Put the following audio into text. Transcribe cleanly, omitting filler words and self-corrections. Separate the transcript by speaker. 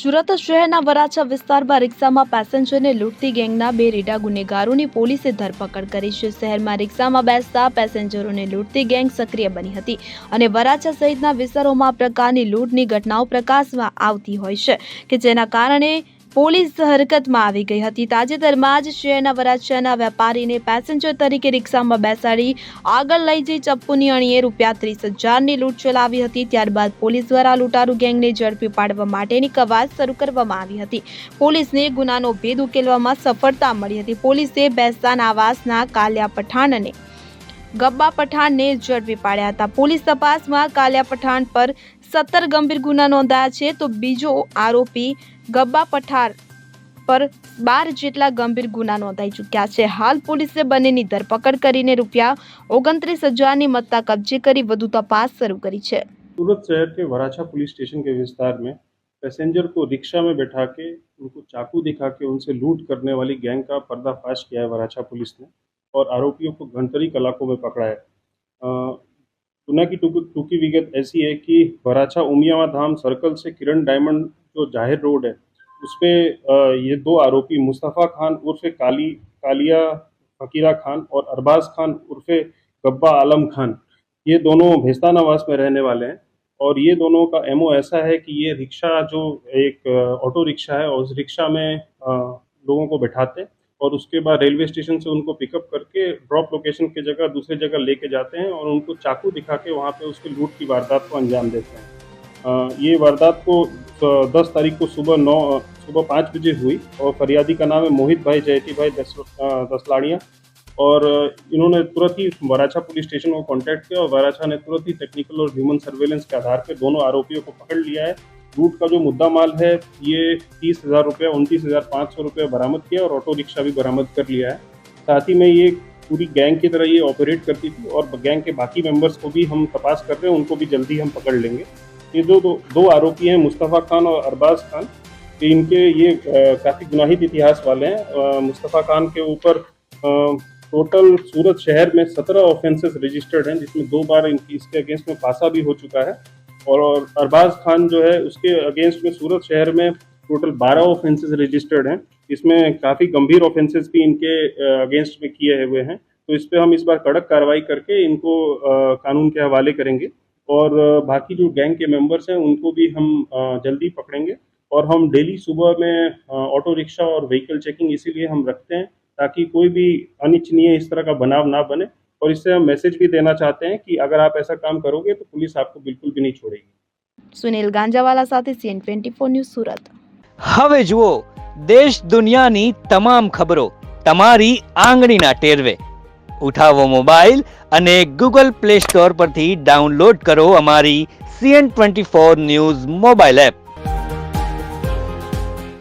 Speaker 1: સુરત શહેરના વરાછા વિસ્તારમાં રિક્ષામાં પેસેન્જરને લૂંટતી ગેંગના બે રીઢા ગુનેગારોની પોલીસે ધરપકડ કરી છે। શહેરમાં રિક્ષામાં બેસતા પેસેન્જરોને લૂંટતી ગેંગ સક્રિય બની હતી અને વરાછા સહિતના વિસ્તારોમાં આ પ્રકારની લૂંટની ઘટનાઓ પ્રકાશમાં આવતી હોય છે કે જેના કારણે પોલીસ હરકતમાં આવી ગઈ હતી। તાજેતરમાં જ શહેરના વરાછાના વેપારીને પેસેન્જર તરીકે રિક્ષામાં બેસાડી આગળ લઈ જઈ ચપ્પુની અણીએ ₹30,000ની લૂંટ ચલાવી હતી। ત્યારબાદ પોલીસ દ્વારા લૂંટારૂ ગેંગને ઝડપી પાડવા માટેની કવાયત શરૂ કરવામાં આવી હતી। પોલીસને ગુનાનો ભેદ ઉકેલવામાં સફળતા મળી હતી। પોલીસે બેસ્તાન આવાસના કાલિયા પઠાણ અને ગબ્બા પઠાણને ઝડપી પાડ્યા હતા। પોલીસ તપાસમાં કાલિયા પઠાણ પર 17 ગંભીર ગુના નોંધાયા છે તો બીજો આરોપી ગબ્બા પઠાણ પર 12 જેટલા ગંભીર ગુના નોંધાઈ ચૂક્યા છે। હાલ પોલીસે બંનેની ધરપકડ કરીને ₹29,000ની મત્તા કબજે કરી વધુ તપાસ શરૂ કરી છે।
Speaker 2: सूरत शहर के वराछा पुलिस स्टेशन के विस्तार में पैसेंजर को रिक्शा में बैठा के उनको चाकू दिखा के उनसे लूट करने वाली गैंग का पर्दाफाश किया है वराछा पुलिस ने और आरोपियों को घंटरी इलाकों में पकड़ा है। गुना की टूकी विगत ऐसी है कि वराछा उमियावा धाम सर्कल से किरण डायमंड जो जाहिर रोड है उसमें ये दो आरोपी मुस्तफ़ा खान उर्फे कालिया फकीरा खान और अरबाज खान उर्फे गब्बा आलम खान ये दोनों भैस्तान आवास में रहने वाले हैं और ये दोनों का एमओ ऐसा है कि ये रिक्शा जो एक ऑटो रिक्शा है और उस रिक्शा में लोगों को बैठाते और उसके बाद रेलवे स्टेशन से उनको पिकअप करके ड्रॉप लोकेशन की जगह दूसरी जगह लेके जाते हैं और उनको चाकू दिखा के वहाँ पे उसकी लूट की वारदात को अंजाम देते हैं। ये वारदात को 10 तारीख को सुबह 5 बजे हुई और फरियादी का नाम है मोहित भाई जयती भाई दसलाड़िया और इन्होंने तुरंत ही वराछा पुलिस स्टेशन को कांटेक्ट किया और वराछा ने तुरंत ही टेक्निकल और ह्यूमन सर्वेलेंस के आधार पर दोनों आरोपियों को पकड़ लिया है। लूट का जो मुद्दा माल है ये 30,000 रुपये 29,500 रुपये बरामद किया और ऑटो रिक्शा भी बरामद कर लिया है। साथ ही में ये पूरी गैंग की तरह ये ऑपरेट करती थी और गैंग के बाकी मेंबर्स को भी हम तपास कर रहे हैं, उनको भी जल्दी हम पकड़ लेंगे। ये दो आरोपी हैं मुस्तफ़ा खान और अरबाज खान, इनके ये काफ़ी गुनाहित इतिहास वाले हैं। मुस्तफ़ा खान के ऊपर टोटल सूरत शहर में 17 ऑफेंसेस रजिस्टर्ड हैं जिसमें 2 बार इसके अगेंस्ट में फांसा भी हो चुका है और अरबाज खान जो है उसके अगेंस्ट में सूरत शहर में टोटल 12 ऑफेंसेस रजिस्टर्ड हैं। इसमें काफ़ी गंभीर ऑफेंसेस भी इनके अगेंस्ट में किए हुए हैं, तो इस पर हम इस बार कड़क कार्रवाई करके इनको कानून के हवाले करेंगे और बाकी जो गैंग के मेंबर्स हैं उनको भी हम जल्दी पकड़ेंगे। और हम डेली सुबह में ऑटो रिक्शा और व्हीकल चेकिंग इसीलिए हम रखते हैं ताकि कोई भी अनिच्छनीय इस तरह का बनाव ना बने और इससे हम मैसेज भी देना चाहते हैं कि अगर आप ऐसा काम करोगे तो पुलिस आपको बिल्कुल भी नहीं छोड़ेगी।
Speaker 1: सुनील गांजावाला સાથે CN24 ન્યૂઝ સુરત।
Speaker 3: હવે જુઓ દેશ દુનિયાની તમામ ખબરો તમારી આંગળીના ટેરવે। ઉઠાવો મોબાઈલ અને Google Play Store પરથી ડાઉનલોડ કરો અમારી CN24 ન્યૂઝ મોબાઈલ એપ।